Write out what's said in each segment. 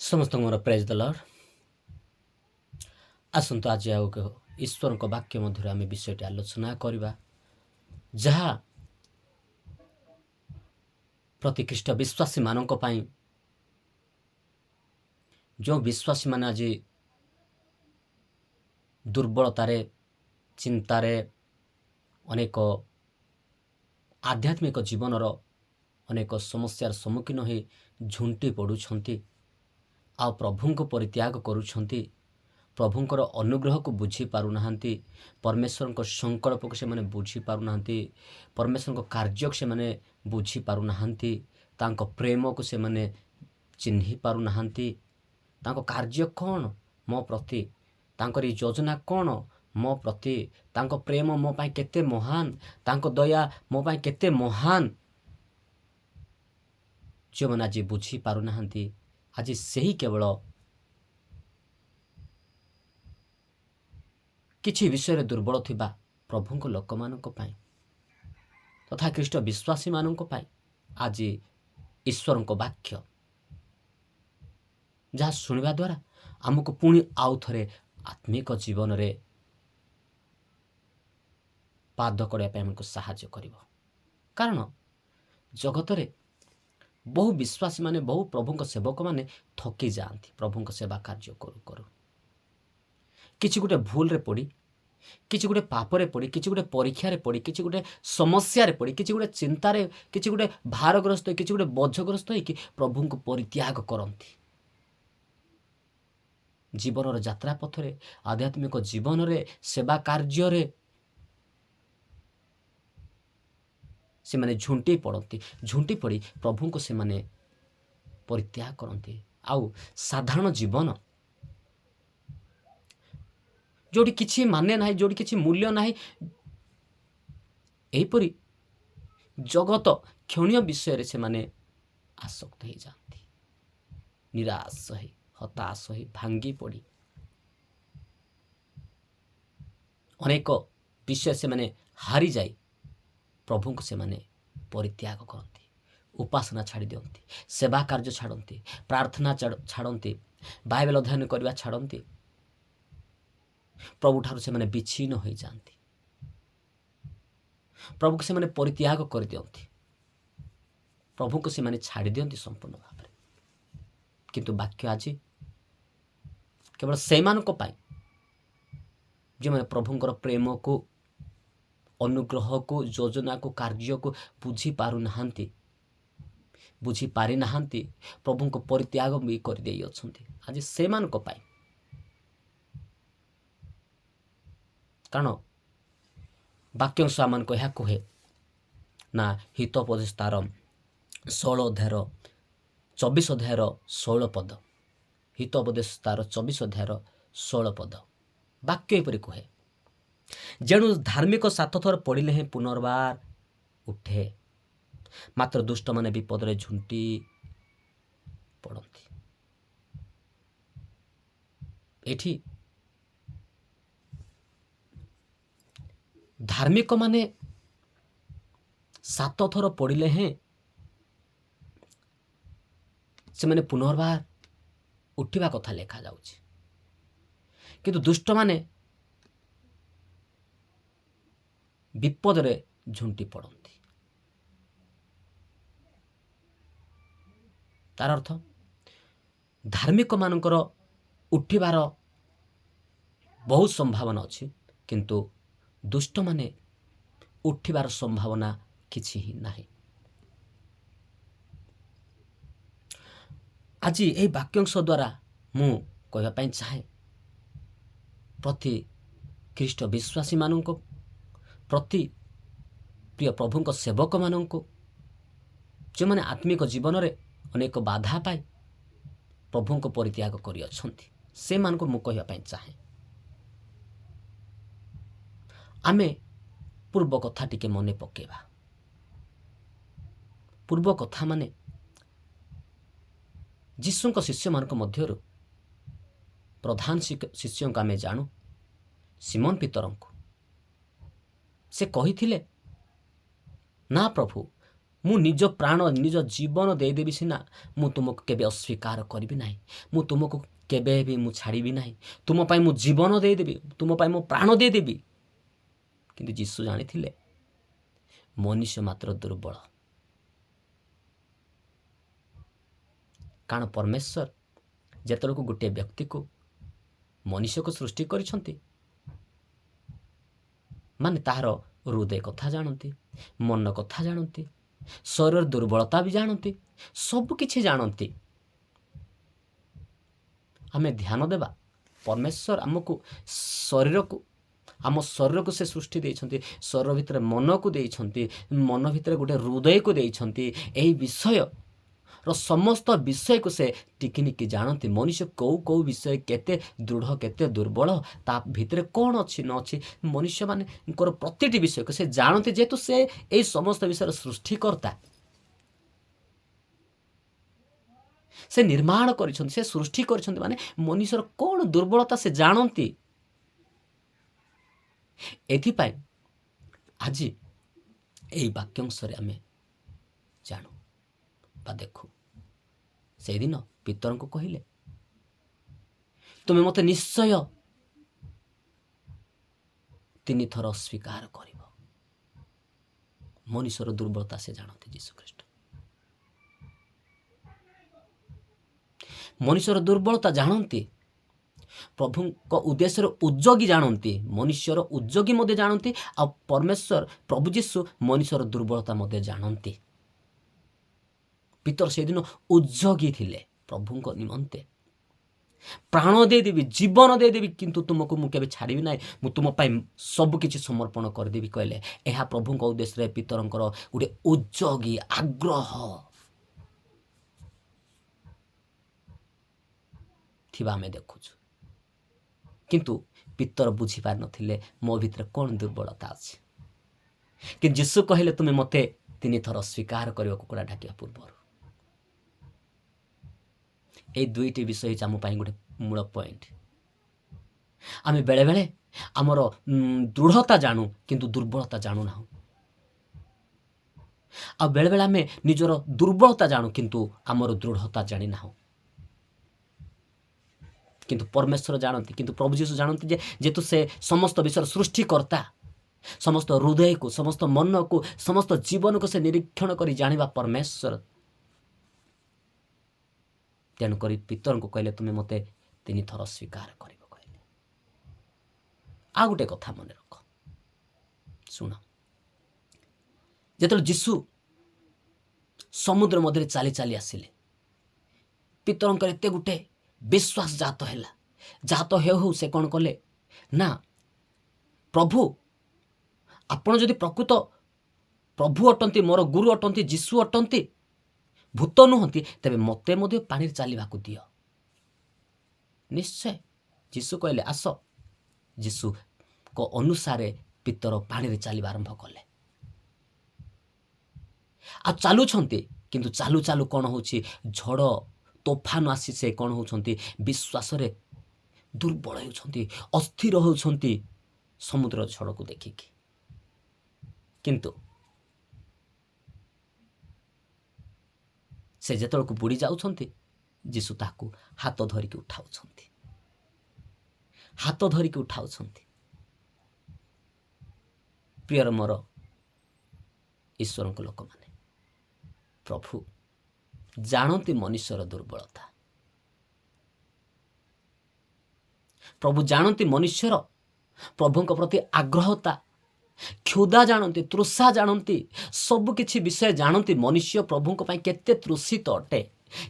समस्त मोर praise the Lord. आसंतु आज ईश्वर वाक्य मध्य आम विषय आलोचना करवा जहा प्रति ख्रीष्ट विश्वासी मानक पई जो विश्वासी मान आज दुर्बलतार चिंतार अनेक आध्यात्मिक जीवनर अनेक समस्यार सम्मुखीन हो झुंटी पड़ुछंती आ प्रभु को परित्याग करुछंती प्रभुंकर अनुग्रह को बुझी पारुनाहांती परमेश्वर को संकल्प को से माने बुझी पारुनाहांती परमेश्वर को कार्य को से माने बुझी पारुनाहांती तांको प्रेम को से माने चिन्ही पारुनाहांती तांको कार्य कौन मो प्रति तांकर योजना कौन मो प्रति तांको प्रेम मो पाई केते महान तांको दया मो पाई केते महान जो मन आज बुझी पारुनाहांती आज सही केवल किछि विषय दुर्बल थिबा प्रभु को लोक मानक पाई तथा ख्रीष्ट विश्वासी मानक पाई आज ईश्वर को वाक्य जहाँ शुणा द्वारा आमको पुणी आउ थे आत्मिक जीवन रे पाद करने आमको साहाय्य करिवो। कारण जगत रे बहु विश्वासी माने बहु प्रभु सेवक माने थकी जाती प्रभु सेवा कार्य करू करू किछि गोटे भूल रे पड़ी किछि गोटे पापरे पड़ी किछि गोटे परीक्षा रे पड़ी किछि गोटे समस्या रे पड़ी किछि गोटे चिंता रे किछि गोटे भारग्रस्त किछि गोटे बोझग्रस्त हो कि प्रभु को परित्याग करंती जीवन यात्रा पथरे आध्यात्मिक जीवन रे सेवा कार्य रे से माने झुंटी पड़ती झुंटी पड़ी प्रभु को से माने परित्याग करती आउ साधारण जीवन जोड़ी किछि माने नाही जोड़ी किछि मूल्य नाही एहीपरि जगत क्षणीय विषय रे से माने आसक्त हो जाती निराश हो हताश हो भांगी पड़ी अनेक विषय से माने हारी जाए प्रभु को से माने परित्याग करती उपासना छाड़ी दियंती सेवा कार्य छाड़ती प्रार्थना छाड़ती बाइबल अध्ययन करवा छाड़ती प्रभु ठार से माने विच्छिन्न हो जाती प्रभु को से माने परित्याग कर दियंती प्रभु को से माने छाड़ी दियंती संपूर्ण भाव में किंतु वाक्य आज केवल से मानक पाई जो मैंने प्रभुंकर प्रेम को अनुग्रह को योजना को कार्य को बुझी पारु नाहांती बुझी पारि नाहांती प्रभु को परित्याग भी कर देई अछंती आज से मानक पाई कारण वाक्यांश आमान को यह कहे ना हितोपदेश तार 16 अध्यायर 24 अध्यायर 16 पद हितोपदेश तार 24 अध्यायर 16 पद वाक्य एपरि कहे जेणु धार्मिक 7 थर पड़िले हैं पुनर्बार उठे मात्र दुष्ट माने विपद रे झुंटी पड़ती एठी धार्मिक माने 7 थर पड़िले हैं से माने पुनर्बार उठिबा कथा लेखा जाउछि किंतु दुष्ट माने विपद रे झुंटी पड़ती तार अर्थ धार्मिक मानकर उठिबार बहुत संभावना अच्छी किंतु दुष्ट माने उठिबार संभावना किछि ही नाही। आज यही वाक्यांश द्वारा मु कहवाई चाहे प्रति ख्रीष्ट विश्वासी मानक प्रति प्रिय प्रभु सेवक मानक जो माने आत्मिक जीवन रे अनेक बाधा पाई प्रभु को परित्याग करि अछंती से मान को मु कहवाई चाहे आमे पूर्व कथा टिके मने पकेबा पूर्व कथा माने जीशुଙ୍କ शिष्यମାନଙ୍କ ମଧ୍ୟରୁ प्रधान शिष्यଙ୍କୁ आमे जानू सिमोन पीतरଙ୍କୁ से कहिथिले ना प्रभु ମୁଁ ନିଜ ପ୍ରାଣ ନିଜ ଜୀବନ ଦେଇଦେବି ସିନା ମୁଁ ତୁମକୁ କେବେ ଅସ୍ୱୀକାର କରିବି ନାହିଁ। ମୁଁ ତୁମକୁ କେବେ ବି ମୁଁ ଛାଡ଼ିବି ନାହିଁ। ତୁମ ପାଇଁ ମୁଁ ଜୀବନ ଦେଇଦେବି, ତୁମ ପାଇଁ ମୁଁ ପ୍ରାଣ ଦେଇଦେବି। କିନ୍ତୁ ଯୀଶୁ ଜାଣିଥିଲେ ମନୁଷ୍ୟ ମାତ୍ର ଦୁର୍ବଳ। କାରଣ ପରମେଶ୍ୱର ଯେତେବେଳକୁ ଗୋଟିଏ ବ୍ୟକ୍ତିକୁ ମନୁଷ୍ୟକୁ ସୃଷ୍ଟି କରିଛନ୍ତି, ମାନେ ତାହାର ହୃଦୟ କଥା ଜାଣନ୍ତି, ମନ କଥା ଜାଣନ୍ତି, ଶରୀରର ଦୁର୍ବଳତା ବି ଜାଣନ୍ତି, ସବୁକିଛି ଜାଣନ୍ତି। ଆମେ ଧ୍ୟାନ ଦେବା, ପରମେଶ୍ୱର ଆମକୁ ଆମ ଶରୀରକୁ ସେ ସୃଷ୍ଟି ଦେଇଛନ୍ତି, ଶରୀର ଭିତରେ ମନକୁ ଦେଇଛନ୍ତି, ମନ ଭିତରେ ଗୋଟେ ହୃଦୟକୁ ଦେଇଛନ୍ତି। ଏହି ବିଷୟର ସମସ୍ତ ବିଷୟକୁ ସେ ଟିକିନିକି ଜାଣନ୍ତି। ମନୁଷ୍ୟ କେଉଁ ବିଷୟ କେତେ ଦୃଢ଼ କେତେ ଦୁର୍ବଳ, ତା ଭିତରେ କ'ଣ ଅଛି ନ ଅଛି, ମନୁଷ୍ୟମାନଙ୍କର ପ୍ରତିଟି ବିଷୟକୁ ସେ ଜାଣନ୍ତି। ଯେହେତୁ ସେ ଏହି ସମସ୍ତ ବିଷୟର ସୃଷ୍ଟିକର୍ତ୍ତା, ସେ ନିର୍ମାଣ କରିଛନ୍ତି, ସେ ସୃଷ୍ଟି କରିଛନ୍ତି, ମାନେ ମନୁଷ୍ୟର କ'ଣ ଦୁର୍ବଳତା ସେ ଜାଣନ୍ତି। ଏଥିପାଇଁ ଆଜି ଏହି ବାକ୍ୟାଂଶରେ ଆମେ ଜାଣୁ ବା ଦେଖୁ। ସେଇଦିନ ପିତରଙ୍କୁ କହିଲେ, ତୁମେ ମୋତେ ନିଶ୍ଚୟ 3 ଥର ଅସ୍ୱୀକାର କରିବ। ମନୁଷ୍ୟର ଦୁର୍ବଳତା ସେ ଜାଣନ୍ତି। ଯୀଶୁଖ୍ରୀଷ୍ଟ ମନୁଷ୍ୟର ଦୁର୍ବଳତା ଜାଣନ୍ତି, ପ୍ରଭୁଙ୍କ ଉଦ୍ଦେଶ୍ୟର ଉଦ୍ଯୋଗୀ ଜାଣନ୍ତି, ମନୁଷ୍ୟର ଉଦ୍ଯୋଗୀ ମଧ୍ୟ ଜାଣନ୍ତି। ଆଉ ପରମେଶ୍ୱର ପ୍ରଭୁ ଯୀଶୁ ମନୁଷ୍ୟର ଦୁର୍ବଳତା ମଧ୍ୟ ଜାଣନ୍ତି। ପିତର ସେଦିନ ଉଦ୍ଯୋଗୀ ଥିଲେ ପ୍ରଭୁଙ୍କ ନିମନ୍ତେ। ପ୍ରାଣ ଦେଇଦେବି, ଜୀବନ ଦେଇଦେବି, କିନ୍ତୁ ତୁମକୁ ମୁଁ କେବେ ଛାଡ଼ିବି ନାହିଁ, ମୁଁ ତୁମ ପାଇଁ ସବୁକିଛି ସମର୍ପଣ କରିଦେବି କହିଲେ। ଏହା ପ୍ରଭୁଙ୍କ ଉଦ୍ଦେଶ୍ୟରେ ପିତରଙ୍କର ଗୋଟେ ଉଦ୍ଯୋଗୀ ଆଗ୍ରହ ଥିବା ଆମେ ଦେଖୁଛୁ। କିନ୍ତୁ ପିତର ବୁଝିପାରିନଥିଲେ ମୋ ଭିତରେ କ'ଣ ଦୁର୍ବଳତା ଅଛି। କିନ୍ତୁ ଯୀଶୁ କହିଲେ, ତୁମେ ମୋତେ 3 ଥର ସ୍ୱୀକାର କରିବ କୁକୁଡ଼ା ଡାକିବା ପୂର୍ବରୁ। এই 2ଟି ବିଷୟ ହେଉଛି ଆମ ପାଇଁ ଗୋଟେ ମୂଳ ପଏଣ୍ଟ। ଆମେ ବେଳେବେଳେ ଆମର ଦୃଢ଼ତା ଜାଣୁ, କିନ୍ତୁ ଦୁର୍ବଳତା ଜାଣୁନାହୁଁ। ଆଉ ବେଳେବେଳେ ଆମେ ନିଜର ଦୁର୍ବଳତା ଜାଣୁ, କିନ୍ତୁ ଆମର ଦୃଢ଼ତା ଜାଣିନାହୁଁ। କିନ୍ତୁ ପରମେଶ୍ୱର ଜାଣନ୍ତି, କିନ୍ତୁ ପ୍ରଭୁ ଯୀଶୁ ଜାଣନ୍ତି ଯେ ଯେହେତୁ ସେ ସମସ୍ତ ବିଷୟର ସୃଷ୍ଟିକର୍ତ୍ତା, ସମସ୍ତ ହୃଦୟକୁ, ସମସ୍ତ ମନକୁ, ସମସ୍ତ ଜୀବନକୁ ସେ ନିରୀକ୍ଷଣ କରି ଜାଣିବା ପରମେଶ୍ୱର। ତେଣୁକରି ପିତରଙ୍କୁ କହିଲେ, ତୁମେ ମୋତେ 3 ଥର ସ୍ୱୀକାର କରିବ କହିଲେ। ଆଉ ଗୋଟେ କଥା ମନେ ରଖ, ଶୁଣ। ଯେତେବେଳେ ଯୀଶୁ ସମୁଦ୍ର ମଧ୍ୟରେ ଚାଲି ଚାଲି ଆସିଲେ, ପିତରଙ୍କର ଏତେ ଗୋଟେ ବିଶ୍ୱାସ ଜାତ ହେଉ ସେ କ'ଣ କଲେ ନା, ପ୍ରଭୁ ଆପଣ ଯଦି ପ୍ରକୃତ ପ୍ରଭୁ ଅଟନ୍ତି, ମୋର ଗୁରୁ ଅଟନ୍ତି, ଯୀଶୁ ଅଟନ୍ତି, ଭୂତ ନୁହନ୍ତି, ତେବେ ମୋତେ ମଧ୍ୟ ପାଣିରେ ଚାଲିବାକୁ ଦିଅ। ନିଶ୍ଚୟ ଯୀଶୁ କହିଲେ, ଆସ। ଯୀଶୁଙ୍କ ଅନୁସାରେ ପିତର ପାଣିରେ ଚାଲିବା ଆରମ୍ଭ କଲେ। ଆଉ ଚାଲୁଛନ୍ତି, କିନ୍ତୁ ଚାଲୁ ଚାଲୁ କ'ଣ ହେଉଛି, ଝଡ଼ ତୋଫାନ ଆସି ସେ କ'ଣ ହେଉଛନ୍ତି, ବିଶ୍ୱାସରେ ଦୁର୍ବଳ ହେଉଛନ୍ତି, ଅସ୍ଥିର ହେଉଛନ୍ତି ସମୁଦ୍ର ଝଡ଼କୁ ଦେଖିକି। କିନ୍ତୁ ସେ ଯେତେବେଳକୁ ବୁଡ଼ି ଯାଉଛନ୍ତି, ଯୀଶୁ ତାହାକୁ ହାତ ଧରିକି ଉଠାଉଛନ୍ତି। ପ୍ରିୟର ମୋର ଈଶ୍ୱରଙ୍କ ଲୋକମାନେ, ପ୍ରଭୁ ଜାଣନ୍ତି ମନୁଷ୍ୟର ଦୁର୍ବଳତା। ପ୍ରଭୁ ଜାଣନ୍ତି ମନୁଷ୍ୟର ପ୍ରଭୁଙ୍କ ପ୍ରତି ଆଗ୍ରହତା, କ୍ଷୁଧା ଜାଣନ୍ତି, ତୃଷା ଜାଣନ୍ତି, ସବୁକିଛି ବିଷୟ ଜାଣନ୍ତି। ମନୁଷ୍ୟ ପ୍ରଭୁଙ୍କ ପାଇଁ କେତେ ତୃଷିତ ଅଟେ,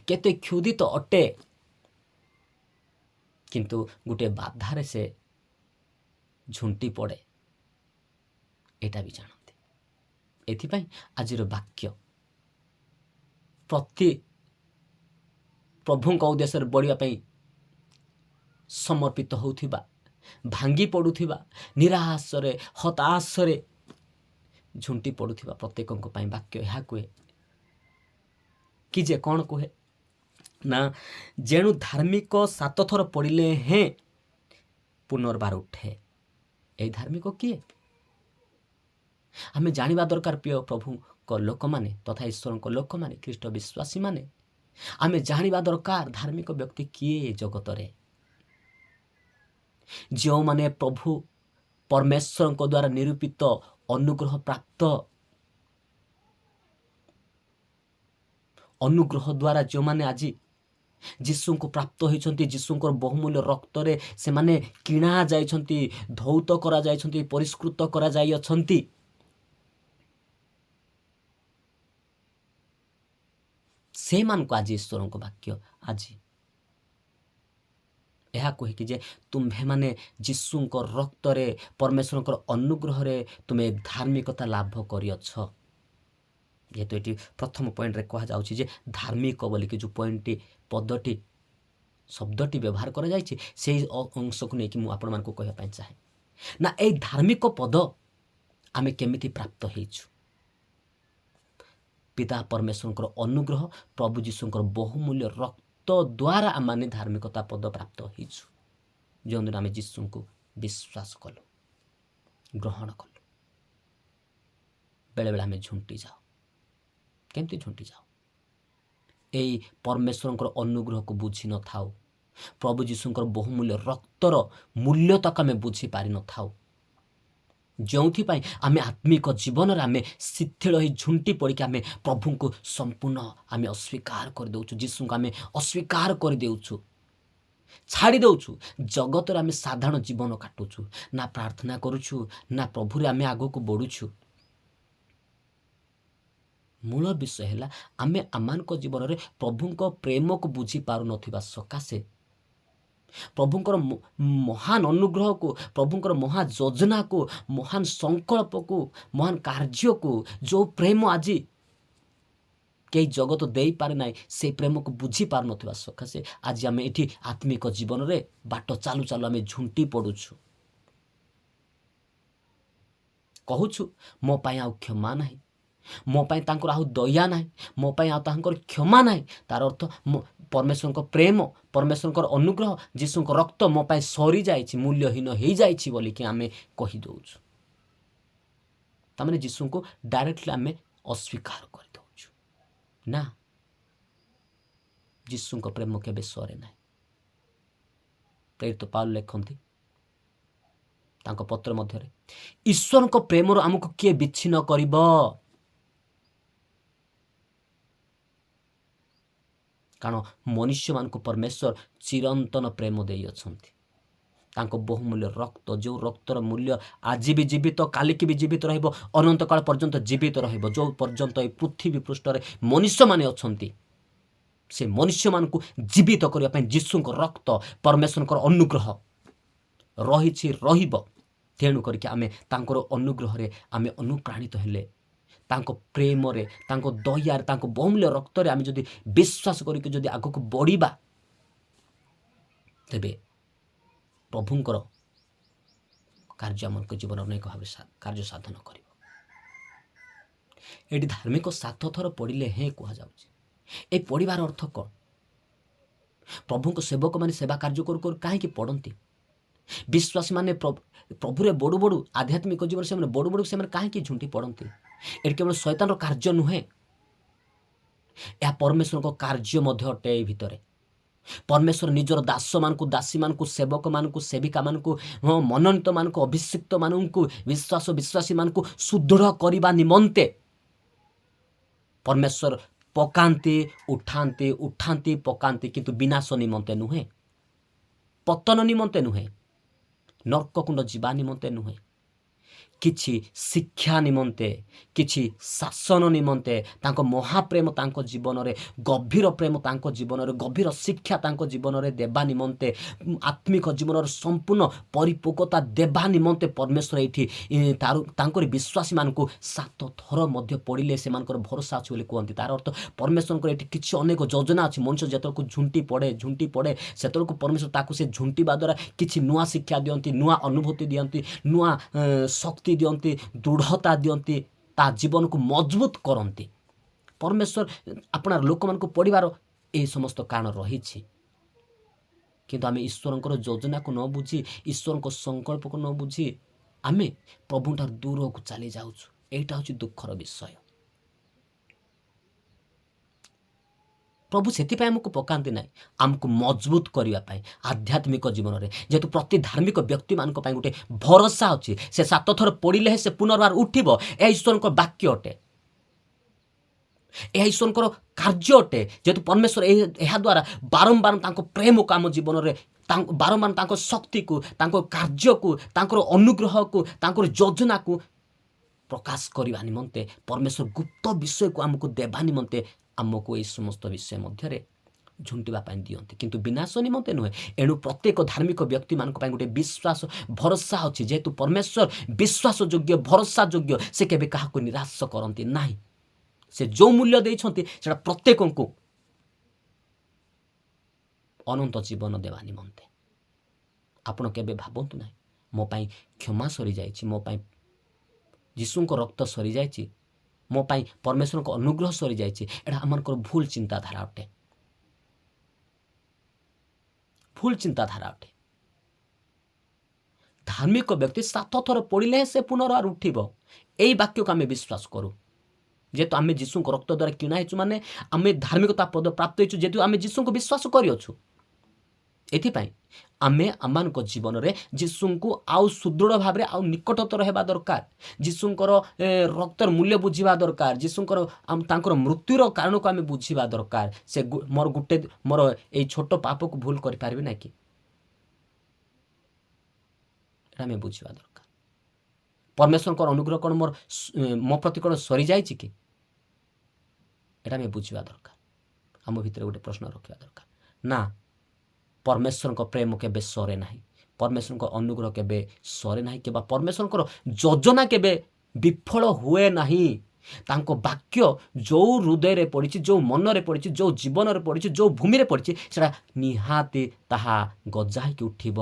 କେତେ କ୍ଷୁଧିତ ଅଟେ, କିନ୍ତୁ ଗୋଟିଏ ବାଧାରେ ସେ ଝୁଣ୍ଟି ପଡ଼େ, ଏଇଟା ବି ଜାଣନ୍ତି। ଏଥିପାଇଁ ଆଜିର ବାକ୍ୟ ପ୍ରତି ପ୍ରଭୁଙ୍କ ଉଦ୍ଦେଶ୍ୟରେ ବଢ଼ିବା ପାଇଁ ସମର୍ପିତ ହେଉଥିବା, ଭାଙ୍ଗି ପଡ଼ୁଥିବା, ନିରାଶରେ ହତାଶରେ ଝୁଣ୍ଟି ପଡ଼ୁଥିବା ପ୍ରତ୍ୟେକଙ୍କ ପାଇଁ ବାକ୍ୟ ଏହା କୁହେ କି ଯେ କ'ଣ କୁହେ ନା, ଯେଣୁ ଧାର୍ମିକ 7 ଥର ପଡ଼ିଲେ ହେଁ ପୁନର୍ବାର ଉଠେ। ଏହି ଧାର୍ମିକ କିଏ? ଆମେ ଜାଣିବା ଦରକାର ପ୍ରିୟ ପ୍ରଭୁ ଲୋକମାନେ ତଥା ଈଶ୍ୱରଙ୍କ ଲୋକମାନେ ଖ୍ରୀଷ୍ଟ ବିଶ୍ୱାସୀମାନେ ଆମେ ଜାଣିବା ଦରକାର ଧାର୍ମିକ ବ୍ୟକ୍ତି କିଏ ଏ ଜଗତରେ। ଯେଉଁମାନେ ପ୍ରଭୁ ପରମେଶ୍ୱରଙ୍କ ଦ୍ୱାରା ନିରୂପିତ ଅନୁଗ୍ରହ ପ୍ରାପ୍ତ, ଅନୁଗ୍ରହ ଦ୍ୱାରା ଯେଉଁମାନେ ଆଜି ଯୀଶୁଙ୍କୁ ପ୍ରାପ୍ତ ହୋଇଛନ୍ତି, ଯୀଶୁଙ୍କର ବହୁମୂଲ୍ୟ ରକ୍ତରେ ସେମାନେ କିଣା ଯାଇଛନ୍ତି, ଧୌତ କରାଯାଇଛନ୍ତି, ପରିଷ୍କୃତ କରାଯାଇଅଛନ୍ତି। ସେମାନଙ୍କୁ ଆଜି ଈଶ୍ୱରଙ୍କ ବାକ୍ୟ ଆଜି ଏହା କହିକି ଯେ ତୁମ୍ଭେମାନେ ଯୀଶୁଙ୍କ ରକ୍ତରେ ପରମେଶ୍ୱରଙ୍କର ଅନୁଗ୍ରହରେ ତୁମେ ଧାର୍ମିକତା ଲାଭ କରିଅଛ। ଯେହେତୁ ଏଠି ପ୍ରଥମ ପଏଣ୍ଟରେ କୁହାଯାଉଛି ଯେ ଧାର୍ମିକ ବୋଲିକି ଯେଉଁ ପଏଣ୍ଟଟି ପଦଟି ଶବ୍ଦଟି ବ୍ୟବହାର କରାଯାଇଛି ସେହି ଅଂଶକୁ ନେଇକି ମୁଁ ଆପଣମାନଙ୍କୁ କହିବା ପାଇଁ ଚାହେଁ। ନା ଏଇ ଧାର୍ମିକ ପଦ ଆମେ କେମିତି ପ୍ରାପ୍ତ ହେଇଛୁ? ପିତା ପରମେଶ୍ୱରଙ୍କର ଅନୁଗ୍ରହ, ପ୍ରଭୁ ଯୀଶୁଙ୍କର ବହୁମୂଲ୍ୟ ରକ୍ତ ଦ୍ୱାରା ଆମମାନେ ଧାର୍ମିକତା ପଦ ପ୍ରାପ୍ତ ହେଇଛୁ। ଯେଉଁଦିନ ଆମେ ଯୀଶୁଙ୍କୁ ବିଶ୍ୱାସ କଲୁ, ଗ୍ରହଣ କଲୁ। ବେଳେବେଳେ ଆମେ ଝୁଣ୍ଟି ଯାଉ। କେମିତି ଝୁଣ୍ଟି ଯାଉ? ଏଇ ପରମେଶ୍ୱରଙ୍କର ଅନୁଗ୍ରହକୁ ବୁଝି ନଥାଉ। ପ୍ରଭୁ ଯୀଶୁଙ୍କର ବହୁମୂଲ୍ୟ ରକ୍ତର ମୂଲ୍ୟତାକୁ ଆମେ ବୁଝିପାରିନଥାଉ। ଯେଉଁଥିପାଇଁ ଆମେ ଆତ୍ମିକ ଜୀବନରେ ଆମେ ଶିଥିଳ ହୋଇ ଝୁଣ୍ଟି ପଡ଼ିକି ଆମେ ପ୍ରଭୁଙ୍କୁ ସମ୍ପୂର୍ଣ୍ଣ ଆମେ ଅସ୍ୱୀକାର କରିଦେଉଛୁ। ଯୀଶୁଙ୍କୁ ଆମେ ଅସ୍ୱୀକାର କରିଦେଉଛୁ, ଛାଡ଼ି ଦେଉଛୁ। ଜଗତରେ ଆମେ ସାଧାରଣ ଜୀବନ କାଟୁଛୁ, ନା ପ୍ରାର୍ଥନା କରୁଛୁ, ନା ପ୍ରଭୁରେ ଆମେ ଆଗକୁ ବଢ଼ୁଛୁ। ମୂଳ ବିଷୟ ହେଲା ଆମେ ଆମମାନଙ୍କ ଜୀବନରେ ପ୍ରଭୁଙ୍କ ପ୍ରେମକୁ ବୁଝିପାରୁନଥିବା ସକାଶେ, ପ୍ରଭୁଙ୍କର ମହାନ ଅନୁଗ୍ରହକୁ, ପ୍ରଭୁଙ୍କର ମହାନ ଯୋଜନାକୁ, ମହାନ ସଂକଳ୍ପକୁ, ମହାନ କାର୍ଯ୍ୟକୁ, ଯେଉଁ ପ୍ରେମ ଆଜି କେହି ଜଗତ ଦେଇପାରେ ନାହିଁ, ସେଇ ପ୍ରେମକୁ ବୁଝିପାରୁନଥିବା ସକାଶେ ଆଜି ଆମେ ଏଠି ଆତ୍ମିକ ଜୀବନରେ ବାଟ ଚାଲୁ ଚାଲୁ ଆମେ ଝୁଣ୍ଟି ପଡ଼ୁଛୁ। କହୁଛୁ ମୋ ପାଇଁ ଆଉ କ୍ଷମା ନାହିଁ, ମୋ ପାଇଁ ତାଙ୍କର ଆଉ ଦୟା ନାହିଁ, ମୋ ପାଇଁ ଆଉ ତାଙ୍କର କ୍ଷମା ନାହିଁ। ତାର ଅର୍ଥ ପରମେଶ୍ୱରଙ୍କ ପ୍ରେମ, ପରମେଶ୍ୱରଙ୍କର ଅନୁଗ୍ରହ, ଯୀଶୁଙ୍କ ରକ୍ତ ମୋ ପାଇଁ ସରିଯାଇଛି, ମୂଲ୍ୟହୀନ ହେଇଯାଇଛି ବୋଲିକି ଆମେ କହିଦେଉଛୁ। ତାମାନେ ଯୀଶୁଙ୍କୁ ଡାଇରେକ୍ଟଲି ଆମେ ଅସ୍ୱୀକାର କରିଦେଉଛୁ। ନା, ଯୀଶୁଙ୍କ ପ୍ରେମ କେବେ ସରେ ନାହିଁ। ପ୍ରେରିତ ପାଉଲ ଲେଖନ୍ତି ତାଙ୍କ ପତ୍ର ମଧ୍ୟରେ, ଈଶ୍ୱରଙ୍କ ପ୍ରେମରୁ ଆମକୁ କିଏ ବିଚ୍ଛିନ୍ନ କରିବ? କାରଣ ମନୁଷ୍ୟମାନଙ୍କୁ ପରମେଶ୍ୱର ଚିରନ୍ତନ ପ୍ରେମ ଦେଇଅଛନ୍ତି। ତାଙ୍କ ବହୁମୂଲ୍ୟ ରକ୍ତ, ଯେଉଁ ରକ୍ତର ମୂଲ୍ୟ ଆଜି ବି ଜୀବିତ, କାଲିକି ବି ଜୀବିତ ରହିବ, ଅନନ୍ତ କାଳ ପର୍ଯ୍ୟନ୍ତ ଜୀବିତ ରହିବ। ଯେଉଁ ପର୍ଯ୍ୟନ୍ତ ଏହି ପୃଥିବୀ ପୃଷ୍ଠରେ ମନୁଷ୍ୟମାନେ ଅଛନ୍ତି, ସେ ମନୁଷ୍ୟମାନଙ୍କୁ ଜୀବିତ କରିବା ପାଇଁ ଯୀଶୁଙ୍କ ରକ୍ତ, ପରମେଶ୍ୱରଙ୍କର ଅନୁଗ୍ରହ ରହିଛି, ରହିବ। ତେଣୁ କରିକି ଆମେ ତାଙ୍କର ଅନୁଗ୍ରହରେ ଆମେ ଅନୁପ୍ରାଣିତ ହେଲେ, ତାଙ୍କ ପ୍ରେମରେ, ତାଙ୍କ ଦୟାରେ, ତାଙ୍କ ବହୁମୂଲ୍ୟ ରକ୍ତରେ ଆମେ ଯଦି ବିଶ୍ୱାସ କରିକି ଯଦି ଆଗକୁ ବଢ଼ିବା, ତେବେ ପ୍ରଭୁଙ୍କର କାର୍ଯ୍ୟ ଆମଙ୍କ ଜୀବନରେ ଅନେକ ଭାବେ କାର୍ଯ୍ୟ ସାଧନ କରିବ। ଏଠି ଧାର୍ମିକ 7 ଥର ପଢ଼ିଲେ ହିଁ କୁହାଯାଉଛି। ଏ ପଢ଼ିବାର ଅର୍ଥ କ'ଣ? ପ୍ରଭୁଙ୍କ ସେବକମାନେ ସେବା କାର୍ଯ୍ୟ କରୁ କରୁ କାହିଁକି ପଢ଼ନ୍ତି? ବିଶ୍ୱାସୀମାନେ ପ୍ରଭୁରେ ବଡ଼ୁ ବଡ଼ୁ ଆଧ୍ୟାତ୍ମିକ ଜୀବନ ସେମାନେ ବଡ଼ୁ ବଡ଼ୁ ସେମାନେ କାହିଁକି ଝୁଣ୍ଟି ପଡ଼ନ୍ତି? ଏଠି କେବଳ ଶୈତାନର କାର୍ଯ୍ୟ ନୁହେଁ, ଏହା ପରମେଶ୍ୱରଙ୍କ କାର୍ଯ୍ୟ ମଧ୍ୟ ଅଟେ। ଏହି ଭିତରେ ପରମେଶ୍ୱର ନିଜର ଦାସମାନଙ୍କୁ, ଦାସୀମାନଙ୍କୁ, ସେବକମାନଙ୍କୁ, ସେବିକାମାନଙ୍କୁ, ମନୋନୀତମାନଙ୍କୁ, ଅଭିଷିକ୍ତମାନଙ୍କୁ, ବିଶ୍ୱାସୀମାନଙ୍କୁ ସୁଦୃଢ଼ କରିବା ନିମନ୍ତେ ପରମେଶ୍ୱର ପକାନ୍ତି, ଉଠାନ୍ତି, ଉଠାନ୍ତି, ପକାନ୍ତି, କିନ୍ତୁ ବିନାଶ ନିମନ୍ତେ ନୁହେଁ, ପତନ ନିମନ୍ତେ ନୁହେଁ, ନର୍କକୁଣ୍ଡ ଯିବା ନିମନ୍ତେ ନୁହେଁ, କିଛି ଶିକ୍ଷା ନିମନ୍ତେ, କିଛି ଶାସନ ନିମନ୍ତେ, ତାଙ୍କ ମହାପ୍ରେମ ତାଙ୍କ ଜୀବନରେ, ଗଭୀର ପ୍ରେମ ତାଙ୍କ ଜୀବନରେ, ଗଭୀର ଶିକ୍ଷା ତାଙ୍କ ଜୀବନରେ ଦେବା ନିମନ୍ତେ, ଆତ୍ମିକ ଜୀବନର ସମ୍ପୂର୍ଣ୍ଣ ପରିପକ୍ୱତା ଦେବା ନିମନ୍ତେ ପରମେଶ୍ୱର ଏଇଠି ତାଙ୍କରି ବିଶ୍ୱାସୀମାନଙ୍କୁ 7 ଥର ମଧ୍ୟ ପଢ଼ିଲେ ସେମାନଙ୍କର ଭରସା ଅଛି ବୋଲି କୁହନ୍ତି। ତାର ଅର୍ଥ ପରମେଶ୍ୱରଙ୍କର ଏଠି କିଛି ଅନେକ ଯୋଜନା ଅଛି। ମଣିଷ ଯେତେବେଳକୁ ଝୁଣ୍ଟି ପଡ଼େ ସେତେବେଳକୁ ପରମେଶ୍ୱର ତାକୁ ସେ ଝୁଣ୍ଟିବା ଦ୍ୱାରା କିଛି ନୂଆ ଶିକ୍ଷା ଦିଅନ୍ତି, ନୂଆ ଅନୁଭୂତି ଦିଅନ୍ତି, ନୂଆ ଶକ୍ତି ଦିଅନ୍ତି, ଦୃଢ଼ତା ଦିଅନ୍ତି, ତା ଜୀବନକୁ ମଜବୁତ କରନ୍ତି। ପରମେଶ୍ୱର ଆପଣାର ଲୋକମାନଙ୍କୁ ପଢ଼ିବାର ଏହି ସମସ୍ତ କାରଣ ରହିଛି। କିନ୍ତୁ ଆମେ ଈଶ୍ୱରଙ୍କର ଯୋଜନାକୁ ନ ବୁଝି, ଈଶ୍ୱରଙ୍କ ସଂକଳ୍ପକୁ ନ ବୁଝି ଆମେ ପ୍ରଭୁଠାରୁ ଦୂରକୁ ଚାଲି ଯାଉଛୁ। ଏଇଟା ହେଉଛି ଦୁଃଖର ବିଷୟ। प्रभु से आमको पकाती ना आमको मजबूत करने आध्यात्मिक जीवन में जेहेतु प्रति धार्मिक व्यक्ति मान गोटे भरोसा अच्छी से 7 थर पड़े से पुनर्बार उठब यह ईश्वर वाक्य अटे यह ईश्वर कार्य अटे जेहेतु परमेश्वर यह द्वारा बारंबार प्रेम को आम जीवन में बारंबार शक्ति को कार्य को अनुग्रह को योजना को प्रकाश करने निमंते परमेश्वर गुप्त विषय को आमको देवा निमंते आमको ये समस्त विषय मध्य झुंटिवाई दियंती किंतु विनाश निमंते नुहे। एणु प्रत्येक धार्मिक व्यक्ति मान गोटे विश्वास भरोसा अच्छी जेहेतु परमेश्वर विश्वास योग्य भरोसा योग्य से केबे काहाको निराश करती ना से जो मूल्य देइछंती सेटा प्रत्येक को अनंत जीवन देवा निमंते। आपण केबे भाबंतु ना मो पाई क्षमा सरी जाइछि मो पाई यीशु को रक्त सरी जाइछि मो पाई परमेश्वर को अनुग्रह सरी जाइछि एटा हमनकर भूल चिंताधारा अटे भूल चिंताधारा अटे। धार्मिक व्यक्ति 7 थर पड़े से पुनर्बार उठिब यही वाक्य को आम विश्वास करूँ जेहेतु आम जीशु को रक्त द्वारा किणा हेचु माने आम धार्मिकता पद प्राप्त हेचु जेहेतु आम जीशु को विश्वास करियछु एथिपाई आमे आमान को जीवन रे जीशु को आउ सुदृढ़ भाव आउ निकटतर हेबा दरकार जीशुंकर रक्तर मूल्य बुझीबा दरकार जीशुंकर तांकर मृत्युर कारण को आमे बुझीबा दरकार से मोर गुटे मोर ए छोट पाप को भूल करि पारबे ना कि आमे बुझीबा दरकार परमेश्वर अनुग्रह कौन मोर मो प्रति कौन सरी जाए कि एटा आमे बुझीबा दरकार आम भितर गोटे प्रश्न रखा दरकार ना परमेश्वर को प्रेम केबे सरे ना परमेश्वर को अनुग्रह केबे सरे ना कि परमेश्वर को योजना केबे विफल हुए नहीं तांको वाक्य जो हृदय रे पड़ी जो मन रे पड़ी जो जीवन रे पड़ी जो भूमि रे पड़ी सेटा निहाती ताहा गजा कि उठिब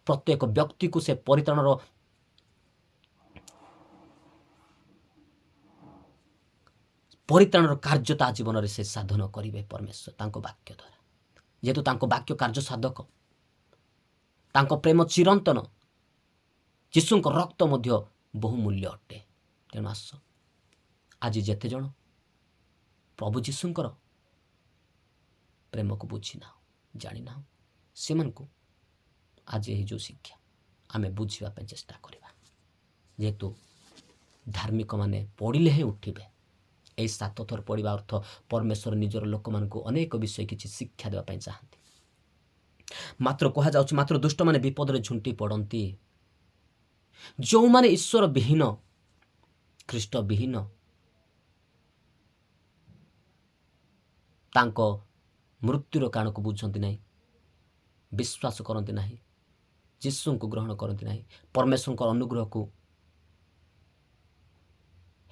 प्रत्येक व्यक्ति को से परित्राणर कार्यता जीवन रे से साधन करिवे परमेश्वर तांको वाक्य द्वारा जेहेतु तांको वाक्य कार्य साधक तांको प्रेम चिरंतन यीशु को रक्त मध्य बहुमूल्य अटे। तेणु आस आज जेते जन प्रभु यीशुंकर प्रेम को बुझी ना जानी ना से मन को आज यही जो शिक्षा आमे बुझीबा पे चेष्टा करिबा जेहेतु धार्मिक माने पड़िले ही उठिबे यही 7 थर पढ़ा अर्थ परमेश्वर निजर लोक मान अनेक विषय किसी शिक्षा देवाई चाहती मात्र कह जा मात्र दुष्ट माने विपद रे झुंटी पड़ती जो माने ईश्वर विहीन ख्रीष्ट विहीन तांको मृत्युर कारण को बुझती ना विश्वास करती ना यीशु को ग्रहण करती ना परमेश्वर को अनुग्रह को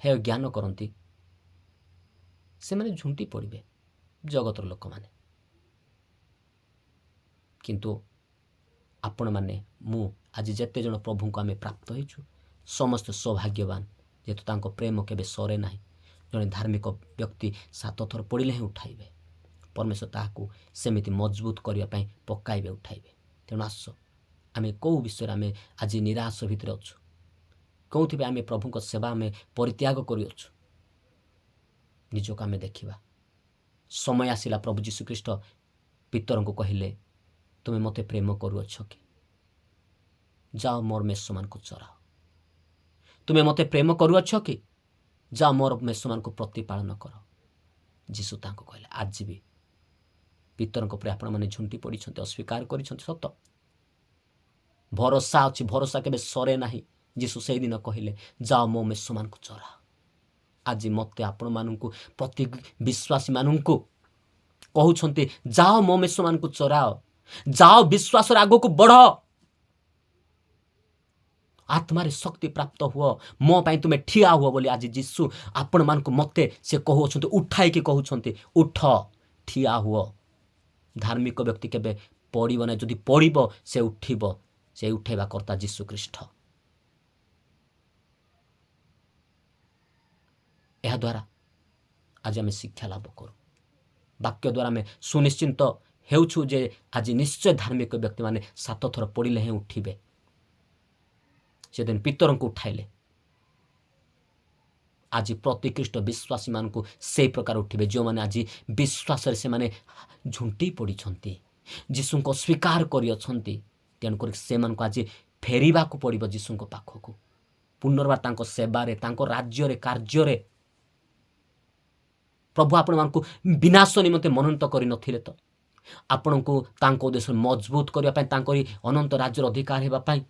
हे ज्ञान करती से माने झुंटी पड़े जगतर लोक माने किंतु आपण माने मु आज जेते जन प्रभु को आमे प्राप्त होइछु समस्त सौभाग्यवान जेतु तांको प्रेम केबे सरे नाही जने धार्मिक व्यक्ति 7 थर पड़िले ही उठाइबे परमेश्वर ताहाकू सेमिति मजबूत करिया पई पकाइबे उठाइबे। तेणु आस आमे को विषय आमे आज निराश भितर अछु कोउथिबे आमे प्रभु को सेवा आमे परित्याग करियछु निजक आमे देखिबा समय आसिला प्रभु यीशु ख्रीष्ट पितर को कहले तुम्हें मते प्रेम करुअछ कि जाओ मोर मेष मान को चराओ तुम्हें मते प्रेम करुअछ कि जाओ मोर मेष मान को प्रतिपालन कर यीशु तांको कहले आज भी पितर को प्रे आपण माने झुंटी पड़ी अस्वीकार करिसंत सत भरोसा अच्छी भरोसा केबे सरे नाही यीशु से दिन कहले जाओ मो मेष मान को चराओ आज मते आपण मानू प्रति विश्वासी मानू कहते जाओ मो मेष मान को चराओ जाओ विश्वास आग को बढ़ आत्मारे शक्ति प्राप्त हुआ मो पाई तुम्हें ठिया हुआ बोली आज यीशु आपण मान को मते से कहते उठाई कि कहते उठ ठिया हुआ धार्मिक व्यक्ति केबे पड़ब ना जदि पड़ब से उठब से उठेबा कर्ता यीशु ख्रीष्ट यह द्वारा आज आम शिक्षा लाभ करूँ वाक्य द्वारा आम सुनिश्चिंत हेउछु जे आज निश्चय धार्मिक व्यक्ति माने 7 थर पड़िले ही उठिबे से दिन पितर को उठाइले आज प्रतिकृष्ट विश्वासी मानक से प्रकार उठे जो मैंने आज विश्वास से माने झुंटी पड़ी जीशु को स्वीकार करी तेणुक से आज फेरवा को पड़ो जीशु पाखक पुनर्बार सेवार राज्य कार्य प्रभु आपण मानक विनाश निमंते मनोनीत कर तो आपण को उद्देश्य मजबूत करने अनंत राज्यर अधिकार होगापाई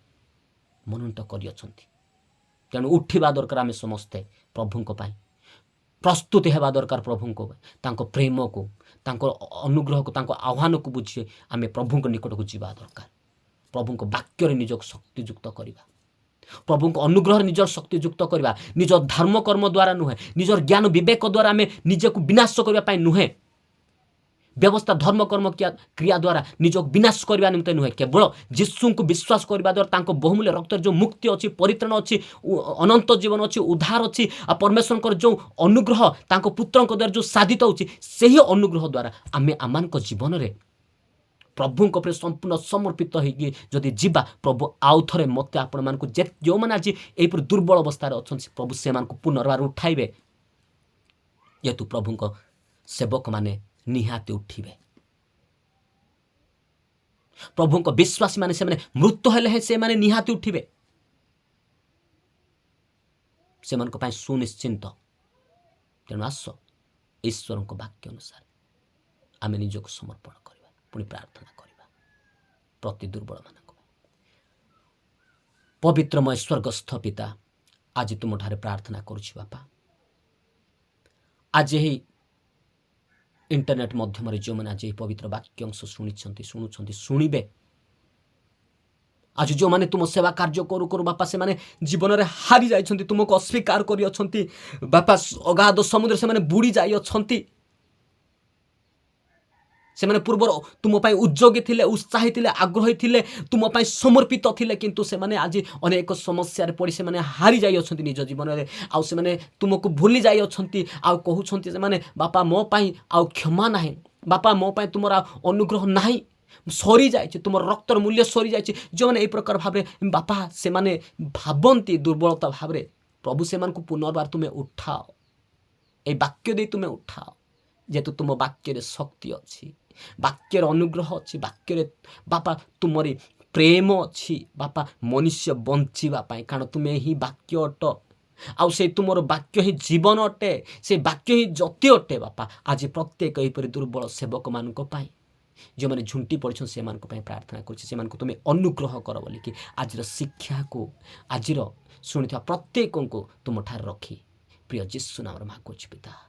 मनोनीत कर तेणु उठा दरकार आम समस्ते प्रभु प्रस्तुति होगा दरकार प्रभु को प्रेम को अनुग्रह को आह्वान को बुझे आम प्रभु निकट को जावा दरकार प्रभु वाक्य निज शक्तियुक्त करवा प्रभु को अनुग्रह निजर शक्तियुक्त करवा निज धर्म कर्म द्वारा नुहे निजर ज्ञान विवेक द्वारा आम निजक विनाश करने नुहे व्यवस्था धर्म कर्म क्रिया द्वारा निज विनाश करने निमित्त नुहे केवल जीशु को विश्वास करने द्वारा बहुमूल्य रक्त जो मुक्ति अच्छी परित्राण अच्छी अनंत जीवन अच्छी उद्धार अच्छी आ परमेश्वर जो अनुग्रह पुत्र द्वारा जो साधित होही अनुग्रह द्वारा आम आम जीवन में प्रभु संपूर्ण समर्पित होगी जदि जीवा प्रभु आउ थे मत आपण मानक जो मैंने आज यहीपर दुर्बल अवस्था अच्छा प्रभु से पुनर्बार उठाइबे जेहेतु प्रभु सेवक माने निहाती उठिबे प्रभु विश्वासी माने से मृत्यु हेले से माने निहाती उठिबे से सुनिश्चिंत तेणु आस ईश्वर वाक्य अनुसार आम निजक समर्पण करवा पुणी प्रार्थना करवा प्रति दुर्बल मानक पवित्रमय स्वर्गस्थ पिता आज तुम ठारे प्रार्थना करुछि बापा आज ही इंटरनेट माध्यम जो मैंने आज पवित्र वाक्य अंश शुणुंट शुणवे आज जो मैंने तुम सेवा कार्य करू करू बापा से माने जीवन में हारी जाइछंती तुमको अस्वीकार करी अछंती बापा अगाध समुद्र से माने बुड़ी जाई अछंती से माने पूर्वर तुम पाई उद्योगी थिले उत्साही थिले आग्रही थिले तुम पाई समर्पित थिले किंतु से माने आज अनेक समस्या रे पड़ी से माने हारी जाई अछंती निज जीवन रे आ से माने तुमको भूली जाई अछंती आ कहउछंती से माने बापा मो पाई आ क्षमा नाही बापा मो पाई तुमरा अनुग्रह नाही सरी जाए तुम रक्तर मूल्य सरी जाए जो मैंने यही प्रकार भाव बापा से माने भावंती दुर्बलता भाव प्रभु से पुनर्बार तुम्हें उठाओ ये वाक्य दे तुम्हें उठाओ जेहेतु तुम वाक्य शक्ति अच्छी वाक्यर अनुग्रह अच्छी वाक्य बापा तुमरी प्रेम अच्छी बापा मनुष्य बंचापी कारण तुम्हें ही वाक्य अट आउ से तुमर वाक्य ही जीवन अटे से वाक्य ही जति अटे बापा आज प्रत्येक यहीपरि दुर्बल सेवक मानक पाई जो मैंने झुंटी पड़छन से प्रार्थना कर तुम्हें अनुग्रह कर बोलिकी आज शिक्षा को आज शुणी प्रत्येक को तुम ठार रखी प्रिय जीशु नाम मागुछि पिता।